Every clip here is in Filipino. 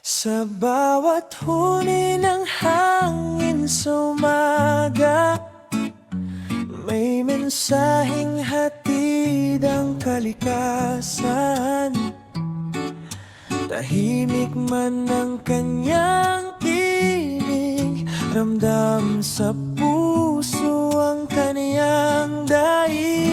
Sa bawat huni ng hangin sa umaga, may mensaheng hatid ang kalikasan. Tahimik man ang kanyang tinig, ramdam sa puso ang kaniyang daig.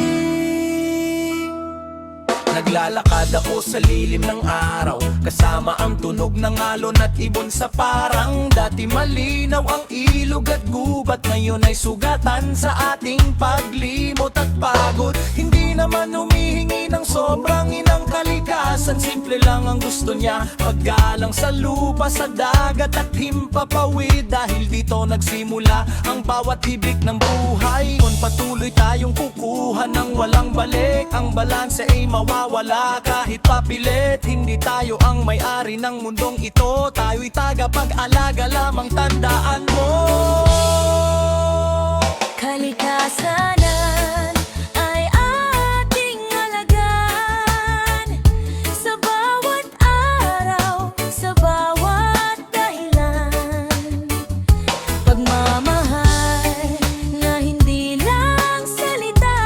Naglalakad ako sa lilim ng araw, kasama ang tunog ng alon at ibon sa parang. Dati malinaw ang ilog at gubat, ngayon ay sugatan sa ating paglimot at pagod. Hindi naman humihingi ng sobrang inang kalikasan, simple lang ang gusto niya, paggalang sa lupa, sa dagat at himpapawid. Dahil dito nagsimula ang bawat hibik ng buhay, kung patuloy tayong kukuha ng walang balik. Ang balanse ay mawawala kahit papilit. Hindi tayo ang may-ari ng mundong ito, tayo'y tagapag-alaga lamang, tandaan mo. Kalikasanan ay ating alagaan, sa bawat araw, sa bawat dahilan. Pagmamahal na hindi lang salita,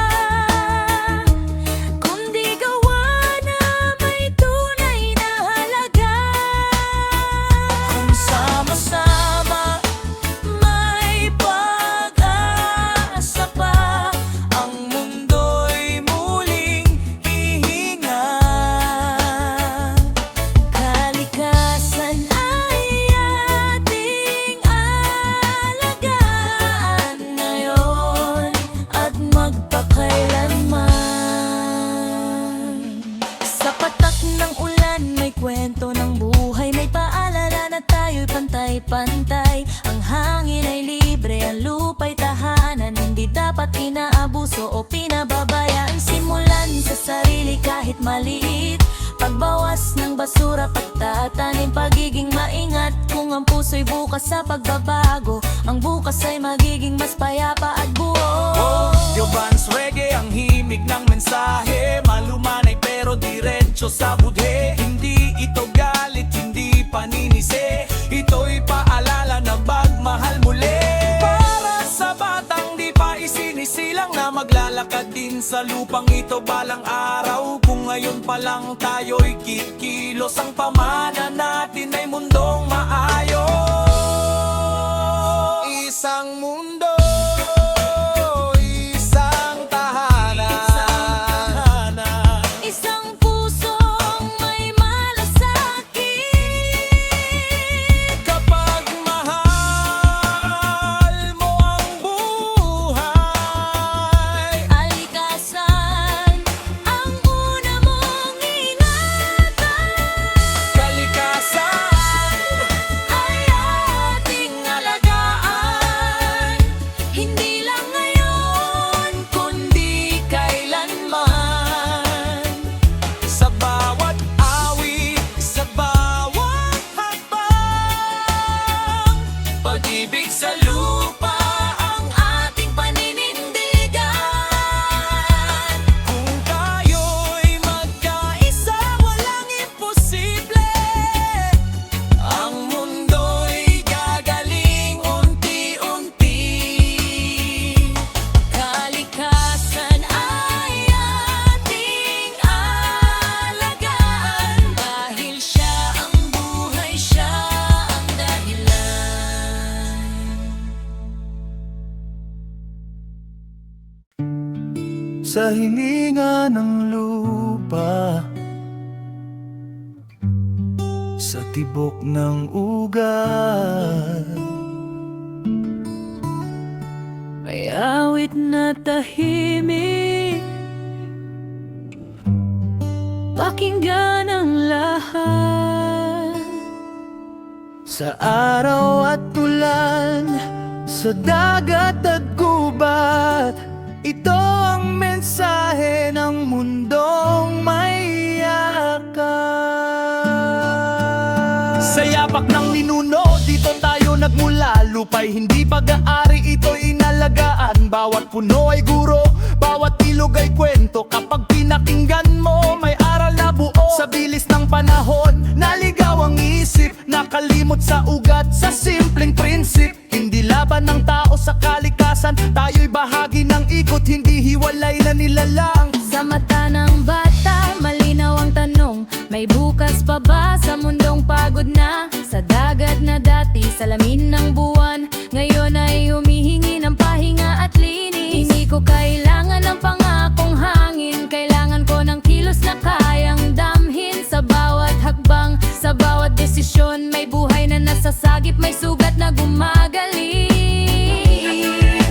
kundi gawa na may tunay na halaga. Kung sama-sama may pag-asa pa, ang mundo'y muling hihinga. Kalikasan ay ating alagaan ngayon at magpakailanman. Sa patak ng ulan may kwento ng buhay, may paalala na tayo'y pantay-pantay. Ang hangin ay libre, ang lupa'y tahanan, hindi dapat inaabuso o pinababayaan. Simulan sa sarili kahit maliit, pagbawas ng basura, pagtatanim, pagiging maingat. Kung ang puso'y bukas sa pagbabago, ang bukas ay magiging mas payapa at buo. Giovan's Reggae, ang himig ng mensahe, malumanay pero diretso sa budhe. Hindi ito galit, hindi paninisi, ito'y paalala na magmahal muli. Para sa batang di pa isinisilang na maglalakad din sa lupang ito balang araw. Kung ngayon pa lang tayo'y kikilos, ang pamana natin ay mundong maayos. Isang mundo, isang tahanan, Isang pusong may malasakit. kapag mahal mo ang buhay. Kalikasan ang una mong ingatan. Kalikasan Ay ating alagaan, hindi lang ngayon, kundi kailanman. sa bawat awit, sa bawat hakbang, pag-ibig sa lupa Ang ating paninindigan. kung tayo'y magkaisa, walang imposible. Ang mundo'y gagaling unti-unti. Kalikasan ay ating alagaan, dahil siya ang buhay, siya ang dahilan. Sa hininga ng lupa, sa tibok ng ugat, may awit na tahimik, pakinggan ang lahat. Sa araw at ulan, sa dagat at gubat, ito ang mensahe ng mundong may yakas. Sa yapak ng ninuno, dito tayo nagmula. Lupa'y hindi pag-aari, ito'y inalagaan. Bawat puno ay guro, bawat ilog ay kwento. Kapag pinakinggan mo, may aral na buo. Sa bilis ng panahon, naligaw ang isip, nakalimot sa ugat, sa simpleng prinsip. Hindi laban ng tao sa kalikasan, tayo'y bahagi ng ikot, hindi hiwalay na nilalang. Sa mata ng bata, malinaw ang tanong, may bukas pa ba sa mundong pagod na? Sa dagat na dati, salamin ng buwan, ngayon ay humihingi ng pahinga at linis. Hindi ko kailangan ng pangakong hangin, kailangan ko ng kilos na kayang damhin. Sa bawat hakbang, sa bawat desisyon, may buhay na nasasagip, may sugat na gumagaling.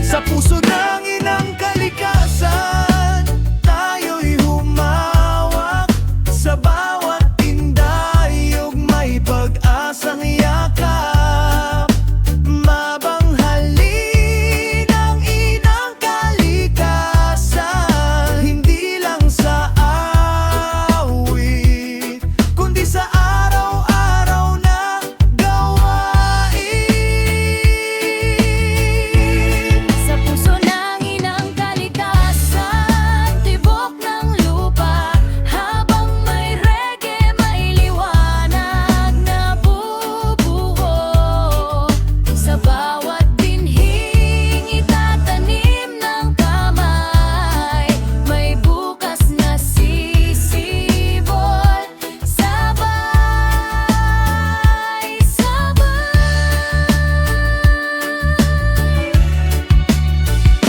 Sa puso ng inang kalikasan, tayo'y humawak. Sa bawat tindayog, may pag-asang yakap. Mabanghalin ang inang kalikasan, hindi lang sa awit, kundi sa araw-araw na gawain. Sa puso ng inang kalikasan, tibok ng lupa, habang may reggae, may liwanag na bubuo. Sa bawat binhing itatanim ng kamay, may bukas na sisibol. Sabay-sabay.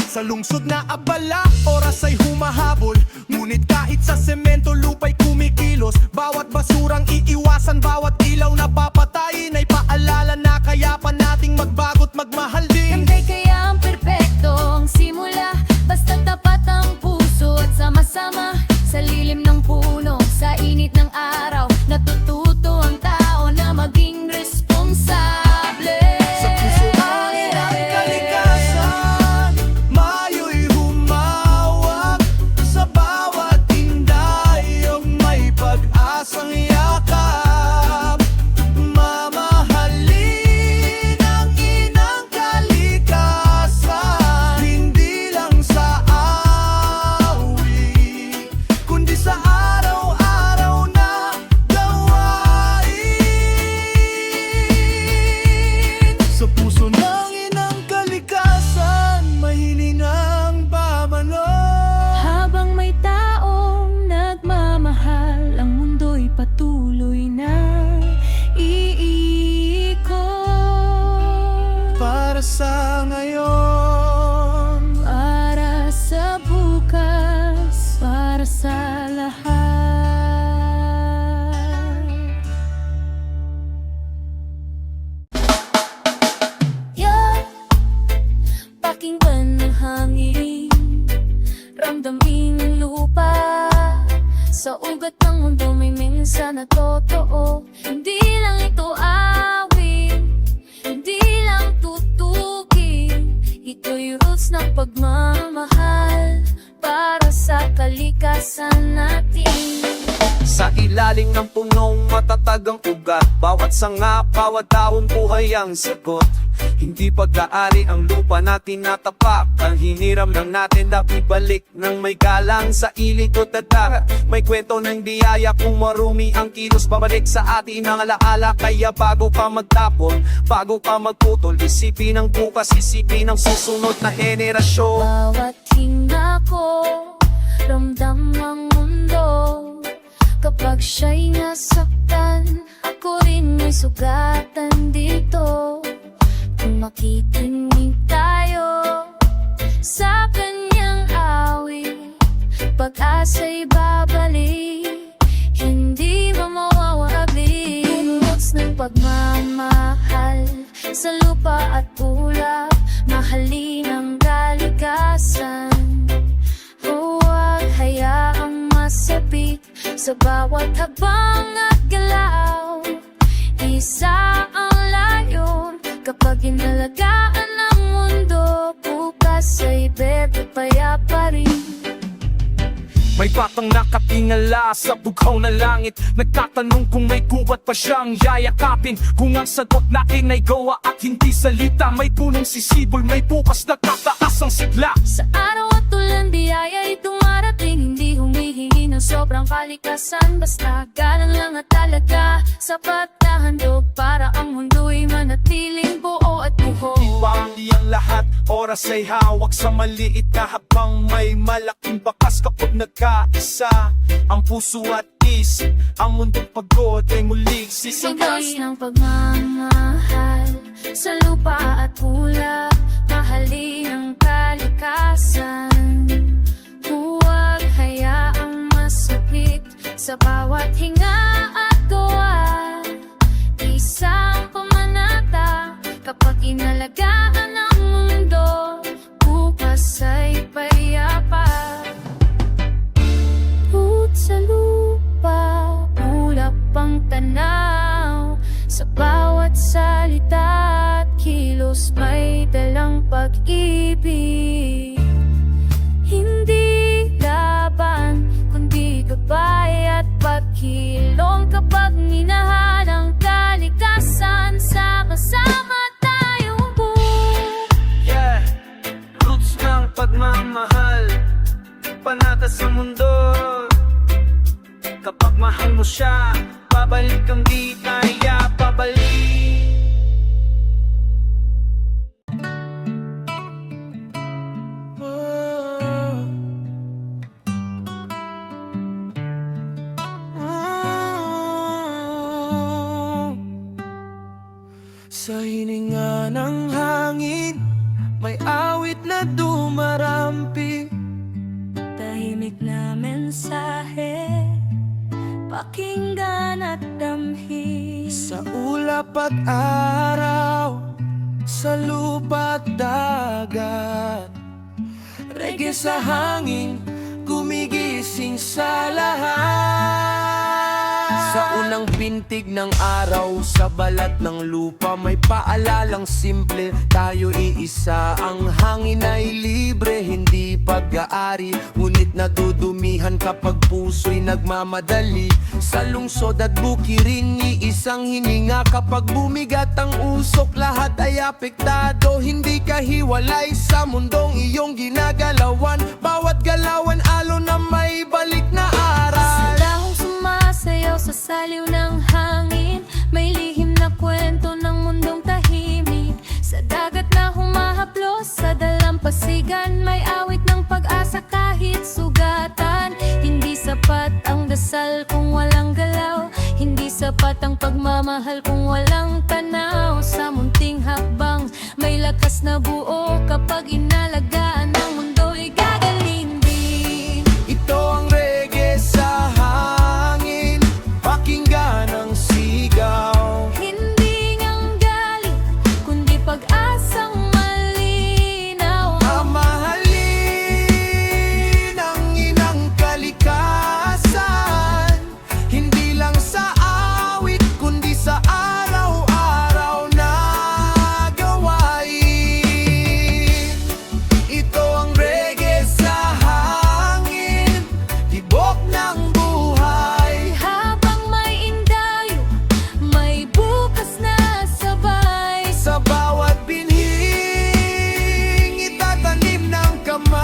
Sa lungsod na abala, oras ay humahabol. Ngunit kahit sa semento, lupa'y kumikilos. Bawat basurang iiwasan, bawat ilaw na papatayin, ay paalala na kaya pa nating magbago't magmahal din. Hindi kaya ang perpekto ang simula, basta tapat ang puso at sama-sama. Sa lilim ng puno, sa init ng araw, natututo ang tao na maging responsable. Sa puso ang inang kalikasan, mayo'y humawak. Sa bawat tindayog, may pag-asang yakap. Mamahalin ang inang kalikasan, hindi lang sa awit, kundi sa araw-araw na gawain. Sa puso ng inang kalikasan, mahiling ang pamano. Habang may taong nagmamahal, ang mundo'y patuloy na iikot. Para sa ngayon, Para sa bukas, para sa lahat. Pakinggan ng hangin, ramdamin ang lupa. Sa ugat ng mundo may minsan na totoo. Hindi lang ito awit, hindi lang tutugin. Ito'y roots ng pagmamahal para sa kalikasan natin. Sa ilalim ng punong matatag ang ugat, bawat sanga, bawat dahon buhay ang sagot. Hindi pag-aari ang lupa natin natapak, ang hiniram lang natin dapat balik ng may galang. Sa ilit o dagat, may kwento ng biyaya kung marumi ang kilos, babalik sa atin ang alaala. Kaya bago pa magtapon, bago pa magputol, isipin ang bukas, isipin ang susunod na henerasyon. Bawat hinga ko, ramdam ang mundo. Kapag siya'y nasaktan, ako rin may sugatan dito. Kung makikinig tayo sa kanyang awit, pag-asa'y babalik, hindi ba mawawagli. Roots ng pagmamahal sa lupa at ulap, mahalin ang kalikasan. Huwag hayaang masapit sa bawat habang at galaw. Isa ang layon, kapag inalagaan ng mundo, bukas ay berde payapa rin. May batang nakatingala sa bughaw na langit, nagtatanong kung may gubat pa siyang yayakapin. Kung ang sagot natin ay gawa at hindi salita, may punong sisibol, may bukas na tataas ang sigla. Sa araw at ulan, biyaya'y dumarating, hindi humihingi ng sobrang kalikasan. Basta galang lang at talaga, sapat na handog para Oras ay hawak sa maliit na habang may malaking bakas kapag nagkaisa ang puso at isip. Ang mundong pagod ay muling sisigas. Ibigay ang pagmamahal sa lupa at ulap. Mahalin ang kalikasan. Huwag hayaang masakit sa bawat hinga at gawa. Isang pamanata kapag inalagaan ang mundo. Bukas ay payapa. Put sa lupa, ulap ang tanaw. Sa bawat salita at kilos may dalang pag-ibig. Hindi laban, kundi gabay at pagkilom. Kapag minahal ang kalikasan, sa kasama tayong buo. Yeah, roots ng pagmamahal, panata sa mundo. Kapag mahal mo siya, babalik kang di kaya pabalik. Sa hininga ng hangin, may awit na dumarampi. Tahimik na mensahe, pakinggan at damhin. Sa ulap at araw, sa lupa at dagat, reggae sa hangin, gumigising sa lahat. Sa unang bintig ng araw, sa balat ng lupa, may paalalang simple, tayo iisa. Ang hangin ay libre, hindi pag-aari, ngunit nadudumihan kapag puso'y nagmamadali. Sa lungsod at bukirin, iisang hininga kapag bumigat ang usok, lahat ay apektado. Hindi ka hiwalay sa mundong iyong ginagalawan, bawat galawan alon na may balik na aral. Sa dahong sumasayaw sa saliw ng hangin, may lihim na kwento ng mundong tahimik. Sa dagat na humahaplos, sa dalampasigan, may awit ng pag-asa kahit sugatan. Hindi sapat ang dasal kung walang galaw, hindi sapat ang pagmamahal kung walang tanaw. Sa munting hakbang, may lakas na buo kapag inalagaan ng mundo'y gagaling din. Ito ang reggae sa hangin, pakinggan ang sigaw. Hindi ngang galing, kundi pag-asang malinaw. Mamahalin ang inang kalikasan, hindi lang sa awit, kundi sa araw-araw na gawain. Ito ang reggae sa hangin, tibok ng buhay. Habang may indayo, may bukas na sabay. Sa bawat binhing, itatanim ng kamay,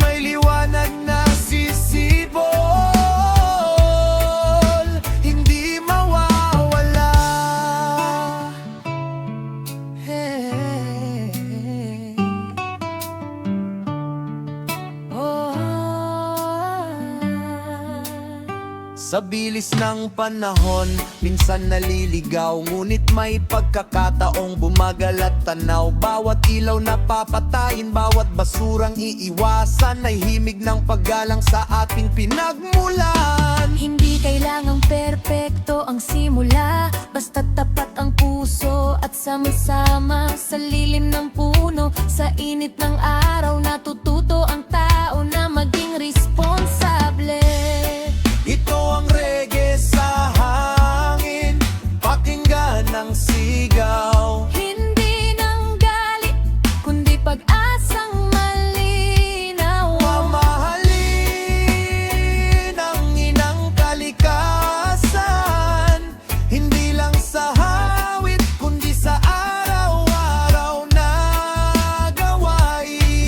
may liwanag na sisibol, hindi mawawala. Hey. Oh. Sa bilis ng panahon, minsan naliligaw, ngunit may pagkakataong bumagal at tanaw. Bawat ilaw na papatayin, bawat basurang iiwasan, ay himig ng paggalang sa ating pinagmulan. Hindi kailangang perpekto ang simula, basta tapat ang puso at sama-sama. Sa lilim ng puno, sa init ng araw, natututo ang tao na maging responsable. Ito ang reggae sa hangin, pakinggan ang sigaw. Hindi nang galit, kundi pag-asang malinaw. Mamahalin ang inang kalikasan, hindi lang sa hawit, kundi sa araw-araw na gawain.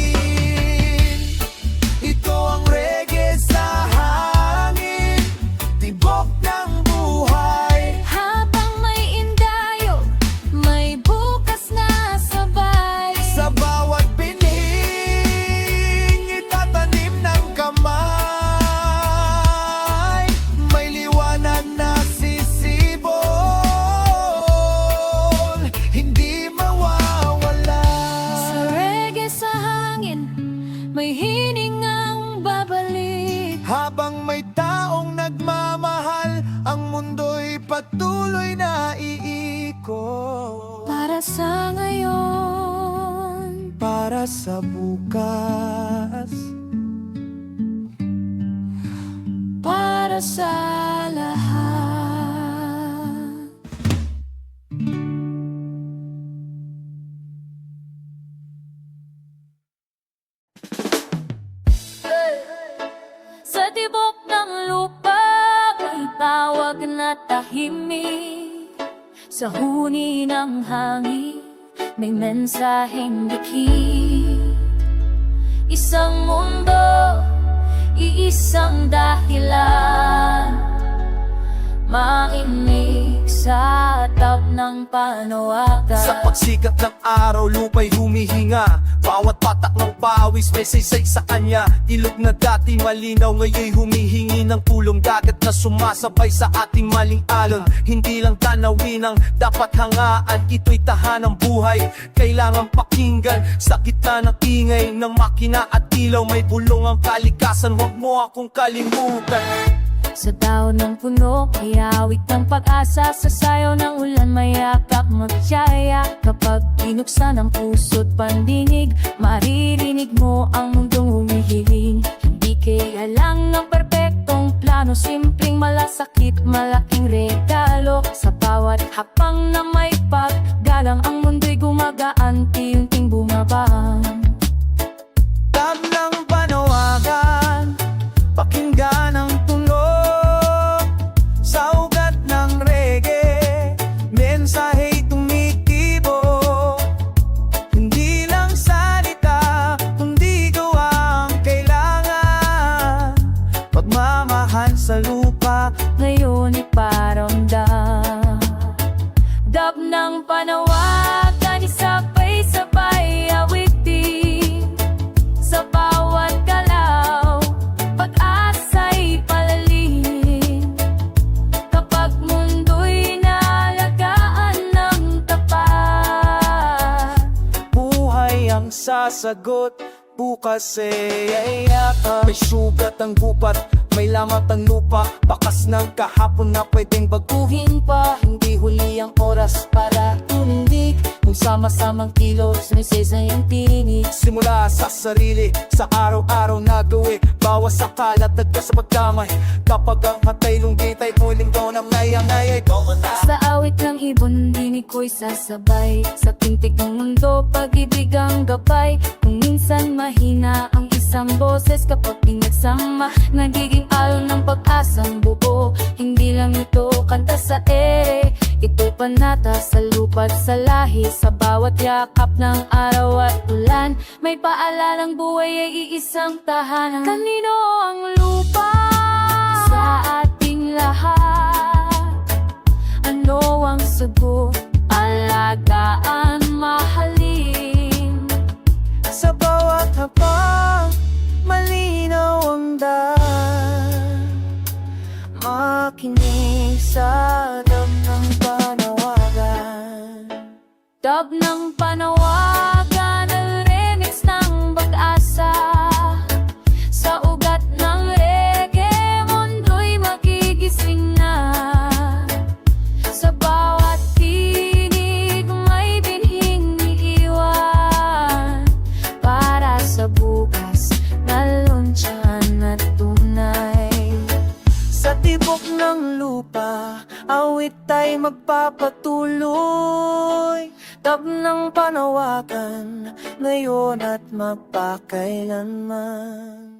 mundo'y patuloy na iikot. Para sa ngayon, Para sa bukas, para sa lahat. Sa tibok ng lupa, may tawag na tahimik. Sa huni ng hangin, may mensaheng dikit. Isang mundo, iisang dahilan, mainig sa tap ng panawagan. Sa pagsikat ng araw, lupa'y humihinga. Bawat patak ng pawis may saysay sa kanya. Ilog na dati malinaw, ngayon'y humihingi ng tulong. Dagat na sumasabay sa ating maling alon. Hindi lang tanawin ang dapat hangaan, ito'y tahanang buhay, kailangan pakinggan. Sa gitna ng ingay ng makina at ilaw, may bulong ang kalikasan, huwag mo akong kalimutan. Sa daon ng puno, may awit ng pag-asa. Sa sayaw ng ulan, may yakap magtiyaya. Kapag binuksan ang puso't pandinig, maririnig mo ang mundong humihiling. Hindi kailang ng perpektong plano, simpleng malasakit, malaking regalo. Sa bawat hapang na may paggalang, ang mundo'y gumagaan, tiyunting bumabang. tag ng panawagan, pakinggan ang tunog. Sa ugat ng reggae, mensaheng tumitibok. Hindi lang salita, kundi gawang kailangan. Pagmamahal sa lupa, Ngayon iparamdam. Dab ng panawagan, isabay-sabay awitin. Sa bawat galaw, pag-asa'y palalim. Kapag mundo'y naalagaan ng tapat, buhay ang sasagot, bukas ay yakap. May sugat ang gupat, may lamat ang lupa. Bakas ng kahapon na pwedeng baguhin pa. Hindi huli ang oras para tumindig. Kung sama-samang kilos, may saysayang tinig. Simula sa sarili, sa araw-araw na gawi. Bawas sa kalat, dagdag sa pagdamay. Kapag ang hatay lunggit ay muling daw na mayang-ayay. sa awit ng ibon, dinig ko'y sasabay. Sa tintig ng mundo, pag-ibig ang gabay. Kung minsan mahina ang isang boses, kapag pinagsama, nagiging alon ng pag-asang buo. Hindi lang ito kanta sa ere, ito'y panata sa lupa't sa lahi. Sa bawat yakap ng araw at ulan, may paalalang buhay ay iisang tahanan. Kanino ang lupa? Sa ating lahat. Ano ang sagot? Alagaan, mahalin. Sa bawat hapang, malinaw ang daan. Makinig sa dam ng panawagan. Dab ng panawagan, ang remix ng pag-asa. Sa ugat ng reggae, mundo'y magigising na. Sa bawat tinig, may binhing iiwan. Para sa bukas na lunsyan at tunay. Sa tibok ng lupa, awit ay magpapatuloy. Tab ng panawagan, ngayon at magpakailanman.